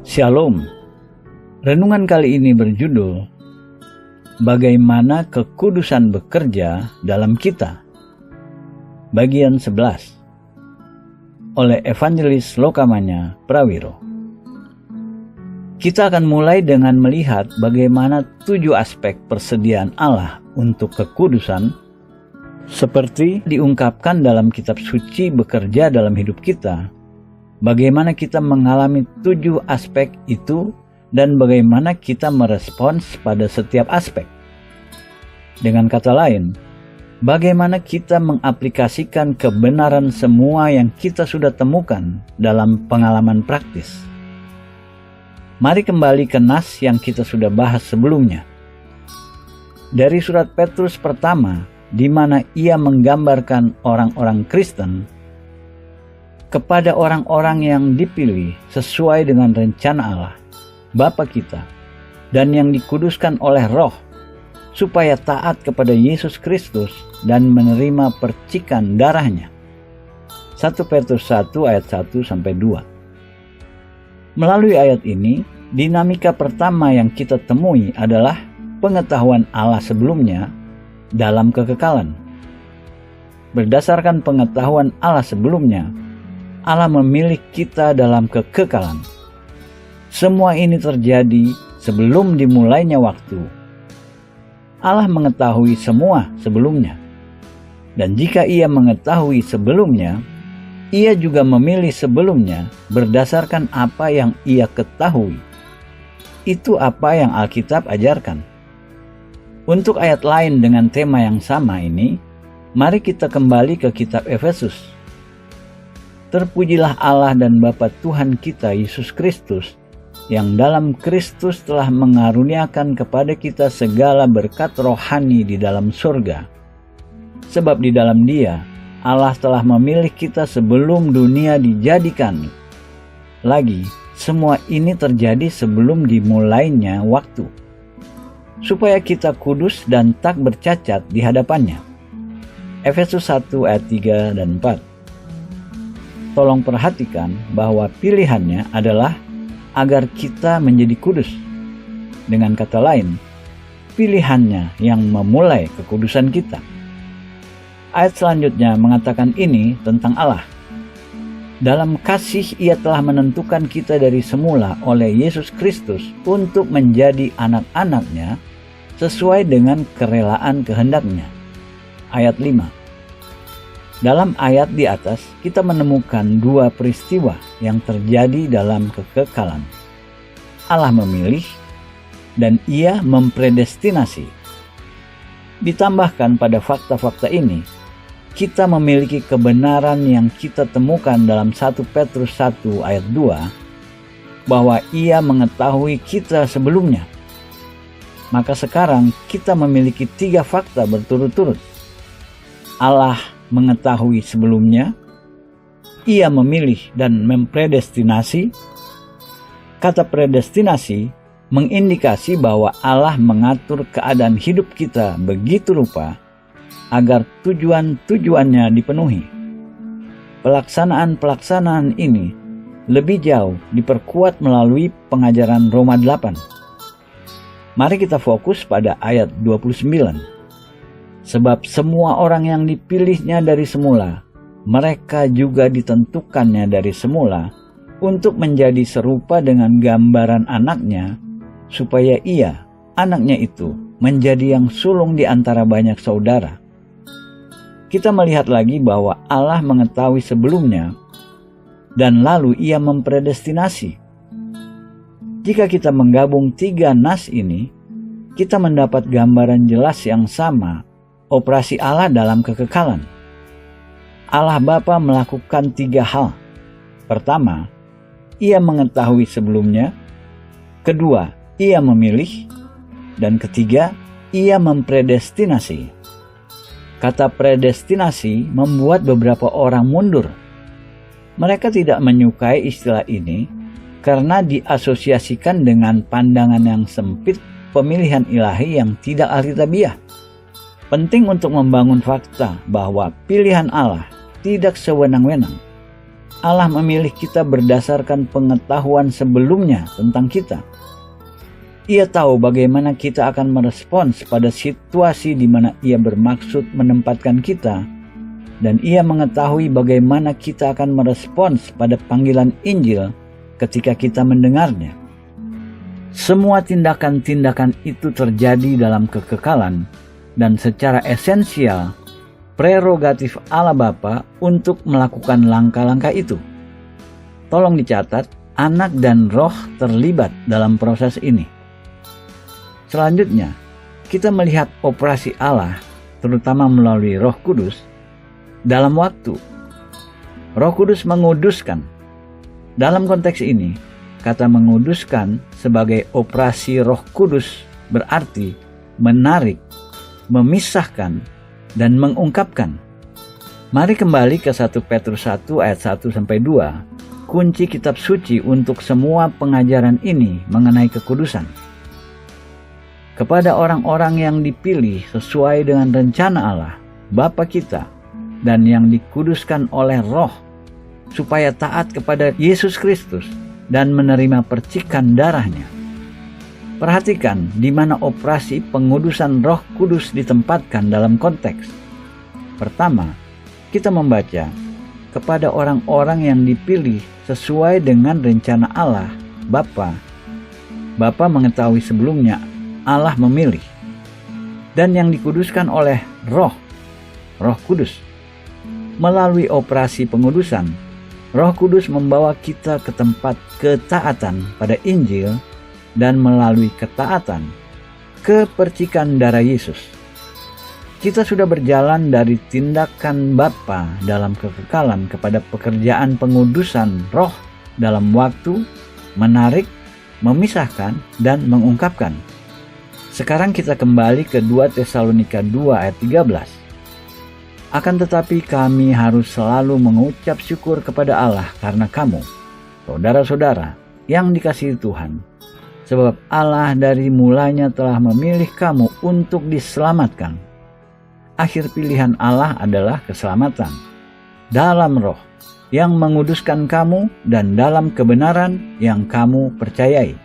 Shalom. Renungan kali ini berjudul Bagaimana Kekudusan Bekerja dalam Kita. Bagian 11 oleh Evangelis Lokamanya Prawiro. Kita akan mulai dengan melihat bagaimana 7 aspek persediaan Allah untuk kekudusan seperti diungkapkan dalam kitab suci bekerja dalam hidup kita. Bagaimana kita mengalami 7 aspek itu dan bagaimana kita merespons pada setiap aspek. Dengan kata lain, bagaimana kita mengaplikasikan kebenaran semua yang kita sudah temukan dalam pengalaman praktis. Mari kembali ke nas yang kita sudah bahas sebelumnya. Dari surat Petrus pertama, di mana ia menggambarkan orang-orang Kristen kepada orang-orang yang dipilih sesuai dengan rencana Allah, Bapa kita, dan yang dikuduskan oleh Roh, supaya taat kepada Yesus Kristus dan menerima percikan darahnya. 1 Petrus 1 ayat 1-2. Melalui ayat ini, dinamika pertama yang kita temui adalah pengetahuan Allah sebelumnya dalam kekekalan. Berdasarkan pengetahuan Allah sebelumnya, Allah memilih kita dalam kekekalan. Semua ini terjadi sebelum dimulainya waktu. Allah mengetahui semua sebelumnya. Dan jika ia mengetahui sebelumnya, ia juga memilih sebelumnya berdasarkan apa yang ia ketahui. Itu apa yang Alkitab ajarkan. Untuk ayat lain dengan tema yang sama ini, mari kita kembali ke kitab Efesus. Terpujilah Allah dan Bapa Tuhan kita Yesus Kristus, yang dalam Kristus telah mengaruniakan kepada kita segala berkat rohani di dalam surga. Sebab di dalam Dia, Allah telah memilih kita sebelum dunia dijadikan. Lagi, semua ini terjadi sebelum dimulainya waktu, supaya kita kudus dan tak bercacat di hadapannya. Efesus 1 ayat 3 dan 4. Tolong perhatikan bahwa pilihannya adalah agar kita menjadi kudus. Dengan kata lain, pilihannya yang memulai kekudusan kita. Ayat selanjutnya mengatakan ini tentang Allah. Dalam kasih ia telah menentukan kita dari semula oleh Yesus Kristus untuk menjadi anak-anaknya sesuai dengan kerelaan kehendaknya. Ayat 5. Dalam ayat di atas kita menemukan 2 peristiwa yang terjadi dalam kekekalan. Allah memilih dan ia mempredestinasi. Ditambahkan pada fakta-fakta ini, kita memiliki kebenaran yang kita temukan dalam 1 Petrus 1 ayat 2, bahwa ia mengetahui kita sebelumnya. Maka sekarang kita memiliki 3 fakta berturut-turut. Allah mengetahui sebelumnya, ia memilih dan mempredestinasi. Kata predestinasi mengindikasi bahwa Allah mengatur keadaan hidup kita begitu rupa agar tujuan-tujuannya dipenuhi. Pelaksanaan-pelaksanaan ini lebih jauh diperkuat melalui pengajaran Roma 8. Mari kita fokus pada ayat 29. Sebab semua orang yang dipilihnya dari semula, mereka juga ditentukannya dari semula untuk menjadi serupa dengan gambaran anaknya, supaya ia, anaknya itu, menjadi yang sulung di antara banyak saudara. Kita melihat lagi bahwa Allah mengetahui sebelumnya, dan lalu ia mempredestinasi. Jika kita menggabung 3 nas ini, kita mendapat gambaran jelas yang sama operasi Allah dalam kekekalan. Allah Bapa melakukan 3 hal. Pertama, ia mengetahui sebelumnya. Kedua, ia memilih. Dan ketiga, ia mempredestinasi. Kata predestinasi membuat beberapa orang mundur. Mereka tidak menyukai istilah ini karena diasosiasikan dengan pandangan yang sempit pemilihan ilahi yang tidak alkitabiah. Penting untuk membangun fakta bahwa pilihan Allah tidak sewenang-wenang. Allah memilih kita berdasarkan pengetahuan sebelumnya tentang kita. Ia tahu bagaimana kita akan merespons pada situasi di mana Ia bermaksud menempatkan kita, dan Ia mengetahui bagaimana kita akan merespons pada panggilan Injil ketika kita mendengarnya. Semua tindakan-tindakan itu terjadi dalam kekekalan dan secara esensial prerogatif Allah Bapa untuk melakukan langkah-langkah itu. Tolong dicatat, Anak dan Roh terlibat dalam proses ini. Selanjutnya, kita melihat operasi Allah, terutama melalui Roh Kudus, dalam waktu. Roh Kudus menguduskan. Dalam konteks ini, kata menguduskan sebagai operasi Roh Kudus berarti menarik, memisahkan, dan mengungkapkan. Mari kembali ke 1 Petrus 1 ayat 1-2. Kunci kitab suci untuk semua pengajaran ini mengenai kekudusan. Kepada orang-orang yang dipilih sesuai dengan rencana Allah, Bapa kita, dan yang dikuduskan oleh Roh, supaya taat kepada Yesus Kristus dan menerima percikan darahnya. Perhatikan di mana operasi pengudusan Roh Kudus ditempatkan dalam konteks. Pertama, kita membaca kepada orang-orang yang dipilih sesuai dengan rencana Allah, Bapa. Bapa mengetahui sebelumnya Allah memilih, dan yang dikuduskan oleh Roh Kudus. Melalui operasi pengudusan, Roh Kudus membawa kita ke tempat ketaatan pada Injil dan melalui ketaatan ke percikan darah Yesus. Kita sudah berjalan dari tindakan Bapa dalam kekekalan kepada pekerjaan pengudusan Roh dalam waktu, menarik, memisahkan, dan mengungkapkan. Sekarang kita kembali ke 2 Tesalonika 2 ayat 13. Akan tetapi kami harus selalu mengucap syukur kepada Allah karena kamu, saudara-saudara yang dikasihi Tuhan, sebab Allah dari mulanya telah memilih kamu untuk diselamatkan. Akhir pilihan Allah adalah keselamatan dalam Roh yang menguduskan kamu dan dalam kebenaran yang kamu percayai.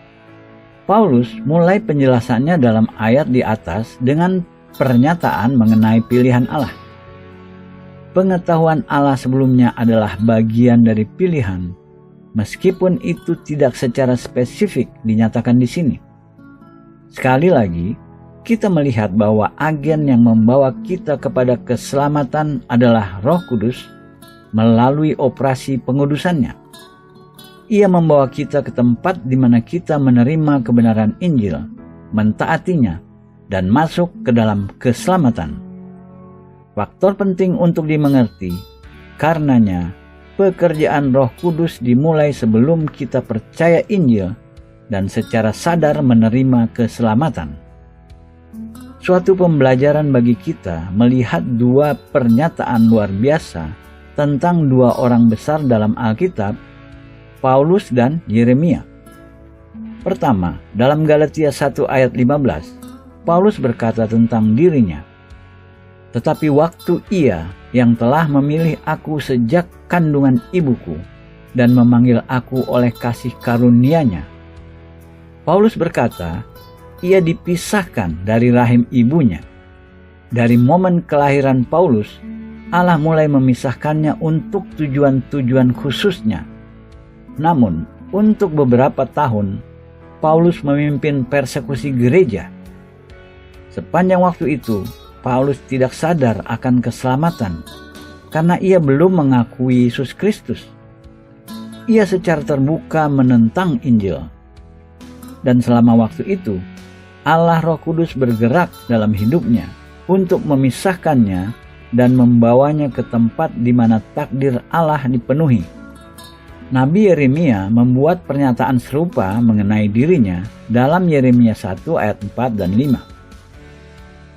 Paulus mulai penjelasannya dalam ayat di atas dengan pernyataan mengenai pilihan Allah. Pengetahuan Allah sebelumnya adalah bagian dari pilihan, meskipun itu tidak secara spesifik dinyatakan di sini. Sekali lagi, kita melihat bahwa agen yang membawa kita kepada keselamatan adalah Roh Kudus melalui operasi pengudusannya. Ia membawa kita ke tempat di mana kita menerima kebenaran Injil, mentaatinya, dan masuk ke dalam keselamatan. Faktor penting untuk dimengerti, karenanya pekerjaan Roh Kudus dimulai sebelum kita percaya Injil dan secara sadar menerima keselamatan. Suatu pembelajaran bagi kita melihat dua pernyataan luar biasa tentang dua orang besar dalam Alkitab, Paulus dan Yeremia. Pertama, dalam Galatia 1 ayat 15, Paulus berkata tentang dirinya, "Tetapi waktu Ia yang telah memilih aku sejak kandungan ibuku dan memanggil aku oleh kasih karunia-Nya." Paulus berkata, ia dipisahkan dari rahim ibunya. Dari momen kelahiran Paulus, Allah mulai memisahkannya untuk tujuan-tujuan khususnya. Namun, untuk beberapa tahun, Paulus memimpin persekusi gereja. Sepanjang waktu itu, Paulus tidak sadar akan keselamatan karena ia belum mengakui Yesus Kristus. Ia secara terbuka menentang Injil. Dan selama waktu itu, Allah Roh Kudus bergerak dalam hidupnya untuk memisahkannya dan membawanya ke tempat di mana takdir Allah dipenuhi. Nabi Yeremia membuat pernyataan serupa mengenai dirinya dalam Yeremia 1 ayat 4 dan 5.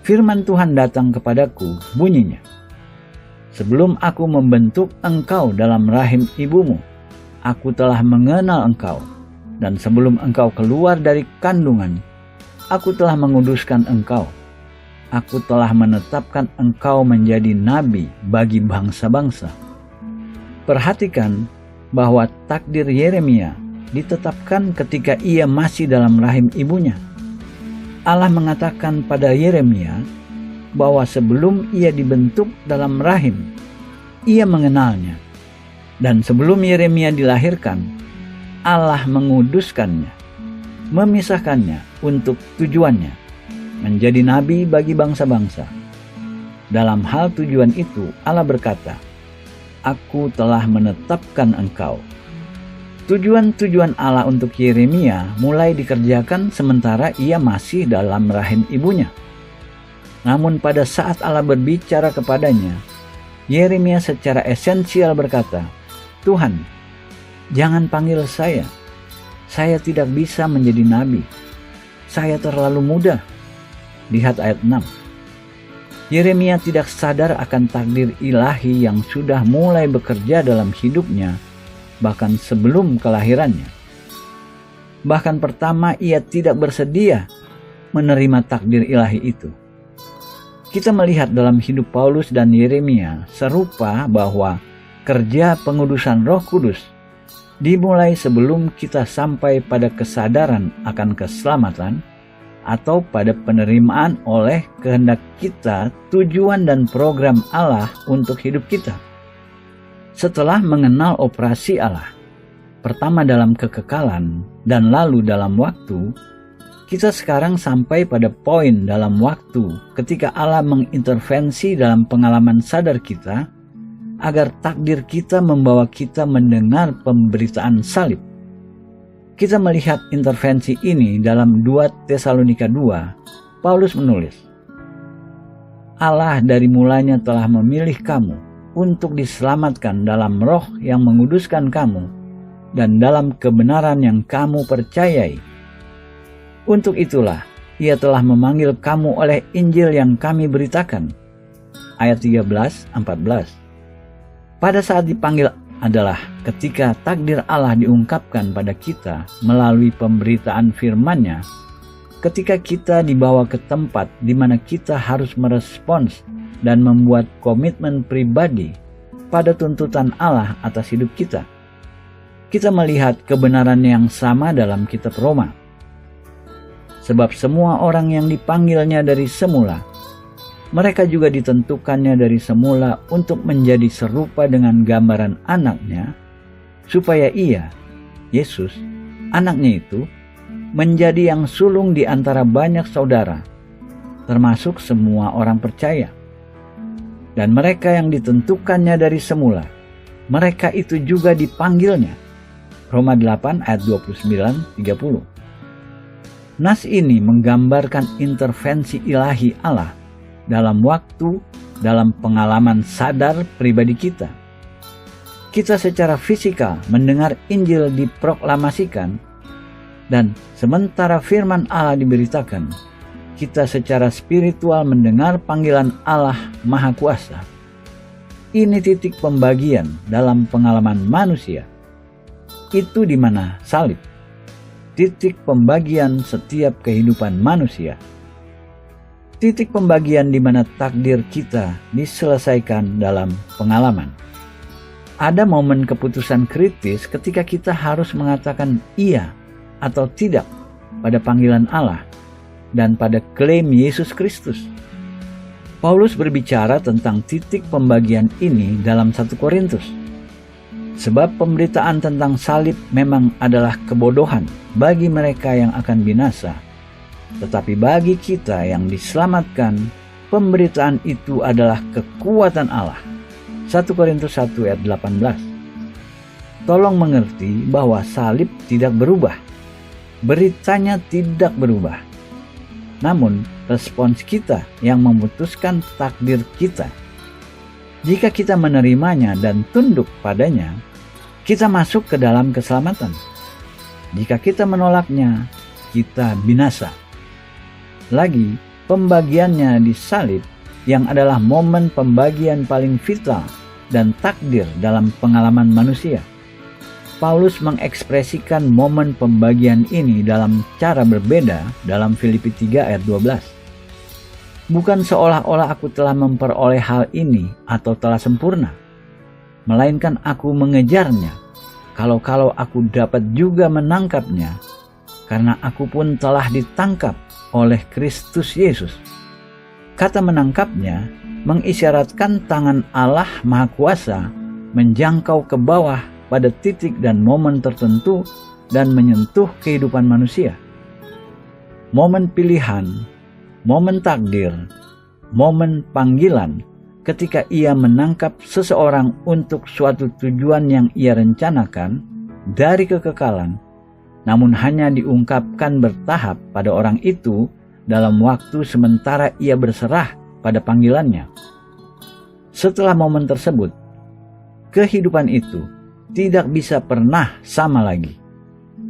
Firman Tuhan datang kepadaku, bunyinya, "Sebelum aku membentuk engkau dalam rahim ibumu, aku telah mengenal engkau, dan sebelum engkau keluar dari kandungan, aku telah menguduskan engkau. Aku telah menetapkan engkau menjadi nabi bagi bangsa-bangsa." Perhatikan bahwa takdir Yeremia ditetapkan ketika ia masih dalam rahim ibunya. Allah mengatakan pada Yeremia bahwa sebelum ia dibentuk dalam rahim, ia mengenalnya. Dan sebelum Yeremia dilahirkan, Allah menguduskannya, memisahkannya untuk tujuannya, menjadi nabi bagi bangsa-bangsa. Dalam hal tujuan itu, Allah berkata, "Aku telah menetapkan engkau." Tujuan-tujuan Allah untuk Yeremia mulai dikerjakan sementara ia masih dalam rahim ibunya. Namun pada saat Allah berbicara kepadanya, Yeremia secara esensial berkata, "Tuhan, jangan panggil saya. Saya tidak bisa menjadi nabi. Saya terlalu muda." Lihat ayat 6. Yeremia tidak sadar akan takdir ilahi yang sudah mulai bekerja dalam hidupnya, bahkan sebelum kelahirannya. Bahkan pertama ia tidak bersedia menerima takdir ilahi itu. Kita melihat dalam hidup Paulus dan Yeremia serupa bahwa kerja pengudusan Roh Kudus dimulai sebelum kita sampai pada kesadaran akan keselamatan atau pada penerimaan oleh kehendak kita tujuan dan program Allah untuk hidup kita. Setelah mengenal operasi Allah, pertama dalam kekekalan dan lalu dalam waktu, kita sekarang sampai pada poin dalam waktu ketika Allah mengintervensi dalam pengalaman sadar kita agar takdir kita membawa kita mendengar pemberitaan salib. Kita melihat intervensi ini dalam 2 Tesalonika 2. Paulus menulis, "Allah dari mulanya telah memilih kamu untuk diselamatkan dalam roh yang menguduskan kamu dan dalam kebenaran yang kamu percayai. Untuk itulah Ia telah memanggil kamu oleh Injil yang kami beritakan." Ayat 13-14. Pada saat dipanggil adalah ketika takdir Allah diungkapkan pada kita melalui pemberitaan firman-Nya, ketika kita dibawa ke tempat di mana kita harus merespons dan membuat komitmen pribadi pada tuntutan Allah atas hidup kita. Kita melihat kebenaran yang sama dalam kitab Roma. Sebab semua orang yang dipanggilnya dari semula, mereka juga ditentukannya dari semula untuk menjadi serupa dengan gambaran anaknya, supaya ia, Yesus, anaknya itu, menjadi yang sulung di antara banyak saudara, termasuk semua orang percaya. Dan mereka yang ditentukannya dari semula, mereka itu juga dipanggilnya. Roma 8 ayat 29-30. Nas ini menggambarkan intervensi ilahi Allah dalam waktu, dalam pengalaman sadar pribadi kita. Kita secara fisikal mendengar Injil diproklamasikan, dan sementara firman Allah diberitakan, kita secara spiritual mendengar panggilan Allah Maha Kuasa. Ini titik pembagian dalam pengalaman manusia. Itu di mana salib, titik pembagian setiap kehidupan manusia. Titik pembagian di mana takdir kita diselesaikan dalam pengalaman. Ada momen keputusan kritis ketika kita harus mengatakan iya atau tidak pada panggilan Allah dan pada klaim Yesus Kristus. Paulus berbicara tentang titik pembagian ini dalam 1 Korintus. Sebab pemberitaan tentang salib memang adalah kebodohan bagi mereka yang akan binasa. Tetapi bagi kita yang diselamatkan, pemberitaan itu adalah kekuatan Allah. 1 Korintus 1 ayat 18. Tolong mengerti bahwa salib tidak berubah. Beritanya tidak berubah. Namun, respons kita yang memutuskan takdir kita. Jika kita menerimanya dan tunduk padanya, kita masuk ke dalam keselamatan. Jika kita menolaknya, kita binasa. Lagi, pembagiannya di salib yang adalah momen pembagian paling vital dan takdir dalam pengalaman manusia. Paulus mengekspresikan momen pembagian ini dalam cara berbeda dalam Filipi 3 ayat 12. Bukan seolah-olah aku telah memperoleh hal ini atau telah sempurna, melainkan aku mengejarnya kalau-kalau aku dapat juga menangkapnya, karena aku pun telah ditangkap oleh Kristus Yesus. Kata menangkapnya mengisyaratkan tangan Allah Maha Kuasa menjangkau ke bawah pada titik dan momen tertentu dan menyentuh kehidupan manusia. Momen pilihan, momen takdir, momen panggilan ketika ia menangkap seseorang untuk suatu tujuan yang ia rencanakan dari kekekalan, namun hanya diungkapkan bertahap pada orang itu dalam waktu sementara ia berserah pada panggilannya. Setelah momen tersebut, kehidupan itu tidak bisa pernah sama lagi.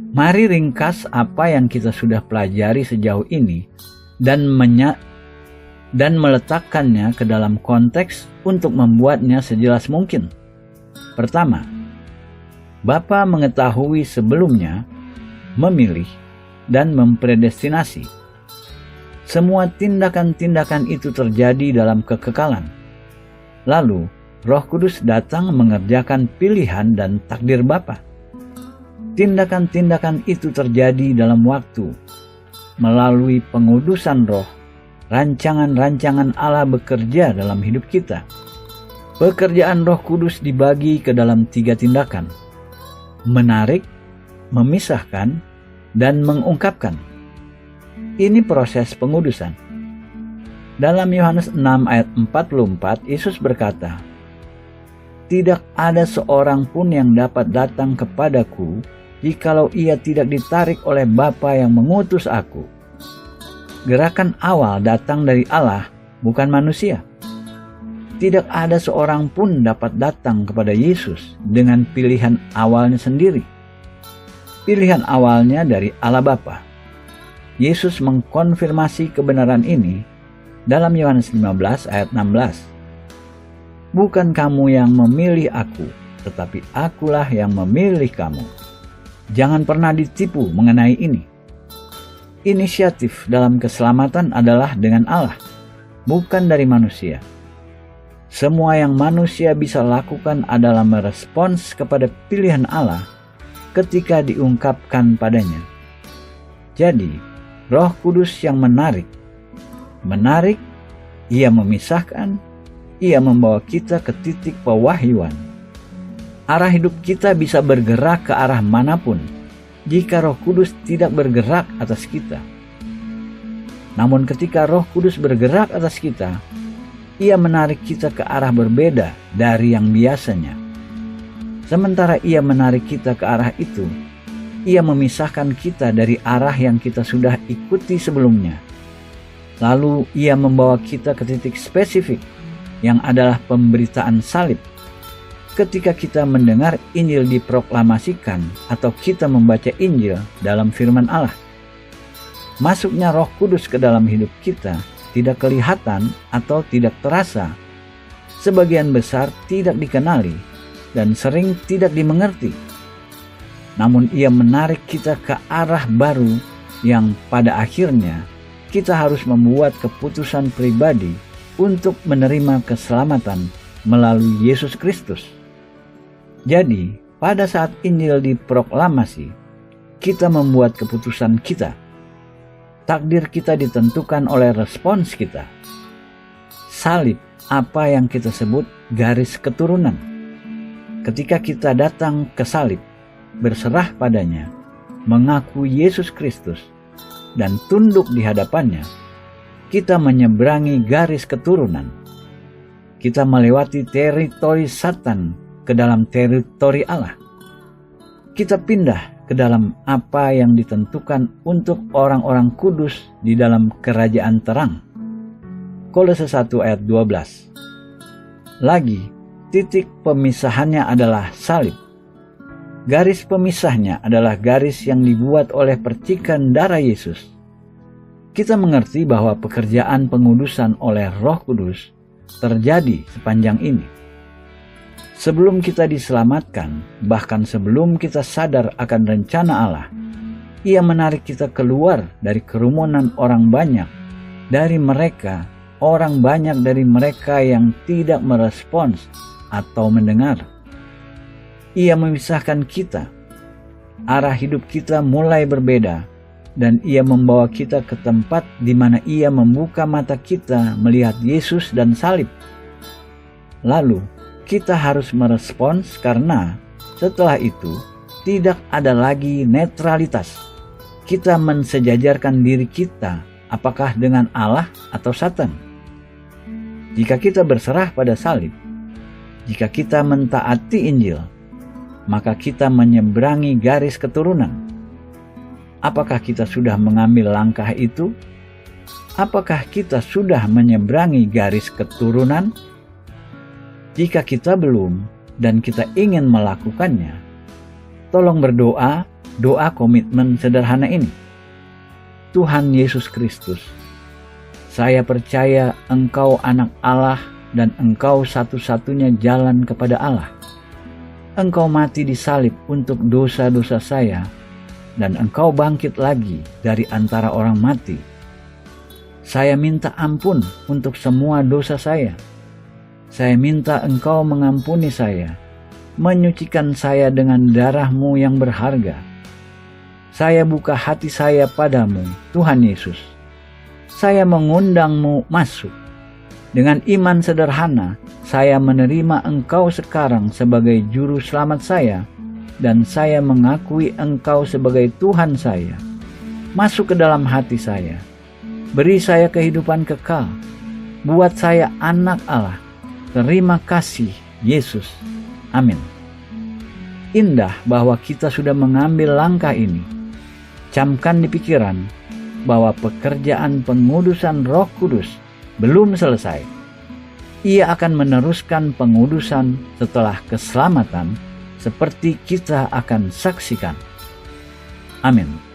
Mari ringkas apa yang kita sudah pelajari sejauh ini dan meletakkannya ke dalam konteks untuk membuatnya sejelas mungkin. Pertama, Bapa mengetahui sebelumnya, memilih, dan mempredestinasi. Semua tindakan-tindakan itu terjadi dalam kekekalan. Lalu, Roh Kudus datang mengerjakan pilihan dan takdir Bapa. Tindakan-tindakan itu terjadi dalam waktu. Melalui pengudusan roh, rancangan-rancangan Allah bekerja dalam hidup kita. Pekerjaan Roh Kudus dibagi ke dalam 3 tindakan: menarik, memisahkan, dan mengungkapkan. Ini proses pengudusan. Dalam Yohanes 6 ayat 44, Yesus berkata, "Tidak ada seorang pun yang dapat datang kepadaku jikalau ia tidak ditarik oleh Bapa yang mengutus aku." Gerakan awal datang dari Allah, bukan manusia. Tidak ada seorang pun dapat datang kepada Yesus dengan pilihan awalnya sendiri. Pilihan awalnya dari Allah Bapa. Yesus mengkonfirmasi kebenaran ini dalam Yohanes 15 ayat 16. "Bukan kamu yang memilih aku, tetapi akulah yang memilih kamu." Jangan pernah ditipu mengenai ini. Inisiatif dalam keselamatan adalah dengan Allah, bukan dari manusia. Semua yang manusia bisa lakukan adalah merespons kepada pilihan Allah ketika diungkapkan padanya. Jadi, Roh Kudus yang menarik, ia memisahkan, ia membawa kita ke titik pewahyuan. Arah hidup kita bisa bergerak ke arah manapun jika Roh Kudus tidak bergerak atas kita. Namun ketika Roh Kudus bergerak atas kita, ia menarik kita ke arah berbeda dari yang biasanya. Sementara ia menarik kita ke arah itu, ia memisahkan kita dari arah yang kita sudah ikuti sebelumnya. Lalu ia membawa kita ke titik spesifik yang adalah pemberitaan salib. Ketika kita mendengar Injil diproklamasikan atau kita membaca Injil dalam firman Allah, masuknya Roh Kudus ke dalam hidup kita tidak kelihatan atau tidak terasa. Sebagian besar tidak dikenali dan sering tidak dimengerti. Namun ia menarik kita ke arah baru yang pada akhirnya kita harus membuat keputusan pribadi untuk menerima keselamatan melalui Yesus Kristus. Jadi, pada saat Injil diproklamasi, kita membuat keputusan kita. Takdir kita ditentukan oleh respons kita. Salib, apa yang kita sebut garis keturunan. Ketika kita datang ke salib, berserah padanya, mengaku Yesus Kristus, dan tunduk di hadapannya, kita menyeberangi garis keturunan. Kita melewati teritori Satan ke dalam teritori Allah. Kita pindah ke dalam apa yang ditentukan untuk orang-orang kudus di dalam kerajaan terang. Kolose 1 ayat 12. Lagi, titik pemisahannya adalah salib. Garis pemisahnya adalah garis yang dibuat oleh percikan darah Yesus. Kita mengerti bahwa pekerjaan pengudusan oleh Roh Kudus terjadi sepanjang ini. Sebelum kita diselamatkan, bahkan sebelum kita sadar akan rencana Allah, ia menarik kita keluar dari kerumunan orang banyak, orang banyak dari mereka yang tidak merespons atau mendengar. Ia memisahkan kita. Arah hidup kita mulai berbeda, dan Ia membawa kita ke tempat di mana Ia membuka mata kita melihat Yesus dan salib. Lalu, kita harus merespons karena setelah itu tidak ada lagi netralitas. Kita mensejajarkan diri kita, apakah dengan Allah atau Satan. Jika kita berserah pada salib, jika kita mentaati Injil, maka kita menyeberangi garis keturunan. Apakah kita sudah mengambil langkah itu? Apakah kita sudah menyeberangi garis keturunan? Jika kita belum dan kita ingin melakukannya, tolong berdoa, doa komitmen sederhana ini. Tuhan Yesus Kristus, saya percaya Engkau anak Allah dan Engkau satu-satunya jalan kepada Allah. Engkau mati di salib untuk dosa-dosa saya, dan Engkau bangkit lagi dari antara orang mati. Saya minta ampun untuk semua dosa saya. Saya minta Engkau mengampuni saya, menyucikan saya dengan darah-Mu yang berharga. Saya buka hati saya padamu, Tuhan Yesus. Saya mengundang-Mu masuk. Dengan iman sederhana, saya menerima Engkau sekarang sebagai juru selamat saya, dan saya mengakui Engkau sebagai Tuhan saya. Masuk ke dalam hati saya. Beri saya kehidupan kekal. Buat saya anak Allah. Terima kasih, Yesus. Amin. Indah bahwa kita sudah mengambil langkah ini. Camkan di pikiran bahwa pekerjaan pengudusan Roh Kudus belum selesai. Ia akan meneruskan pengudusan setelah keselamatan, seperti kita akan saksikan. Amin.